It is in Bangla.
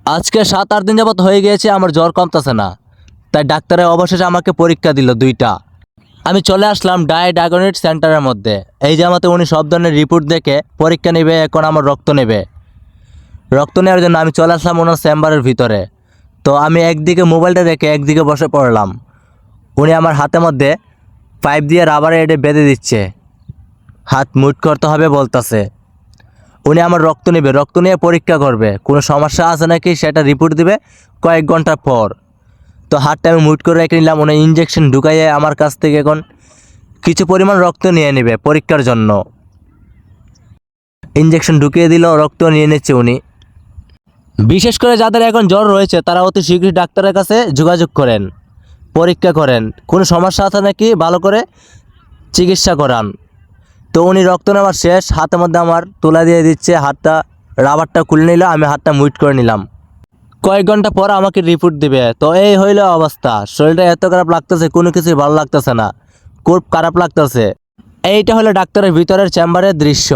আজকে 7-8 দিন যাবত হয়ে গিয়েছে, আমার জ্বর কমতেছে না। তাই ডাক্তারে অবশেষে আমাকে পরীক্ষা দিল 2টা। আমি চলে আসলাম ডায়াগনস্টিক সেন্টারের মধ্যে। এই যে আমাতে উনি সব ধরনের রিপোর্ট দেখে পরীক্ষা নেবে, এখন আমার রক্ত নেবে। রক্ত নেওয়ার জন্য আমি চলে আসলাম ওনার চেম্বারের ভিতরে। তো আমি একদিকে মোবাইলটা রেখে একদিকে বসে পড়লাম। উনি আমার হাতের মধ্যে পাইপ দিয়ে রাবারে এডে বেঁধে দিচ্ছে, হাত মুট করতে হবে বলতেছে। উনি আমার রক্ত নেবে, রক্ত নিয়ে পরীক্ষা করবে, কোনো সমস্যা আছে নাকি সেটা রিপোর্ট দিবে কয়েক ঘন্টা পর। তো হাতটা আমি মুট করে রেখে নিলাম। উনি ইঞ্জেকশন ঢুকাইয়ে আমার কাছ থেকে এখন কিছু পরিমাণ রক্ত নিয়ে নেবে পরীক্ষার জন্য। ইঞ্জেকশন ঢুকিয়ে দিল, রক্ত নিয়ে নিচ্ছে উনি। বিশেষ করে যাদের এখন জ্বর রয়েছে তারা অতি শীঘ্রই ডাক্তারের কাছে যোগাযোগ করেন, পরীক্ষা করেন, কোনো সমস্যা আছে নাকি ভালো করে চিকিৎসা করান। তো উনি রক্ত নেওয়ার শেষ, হাতের মধ্যে আমার তুলা দিয়ে দিচ্ছে, হাতটা রাবারটা খুলে নিল, আমি হাতটা মুইট করে নিলাম। কয়েক ঘন্টা পর আমাকে রিপোর্ট দিবে। তো এই হইল অবস্থা, শরীরটা এত খারাপ লাগতেছে, কোনো কিছুই ভালো লাগতেছে না, খুব খারাপ লাগতেছে। এইটা হলো ডাক্তারের ভিতরের চেম্বারের দৃশ্য।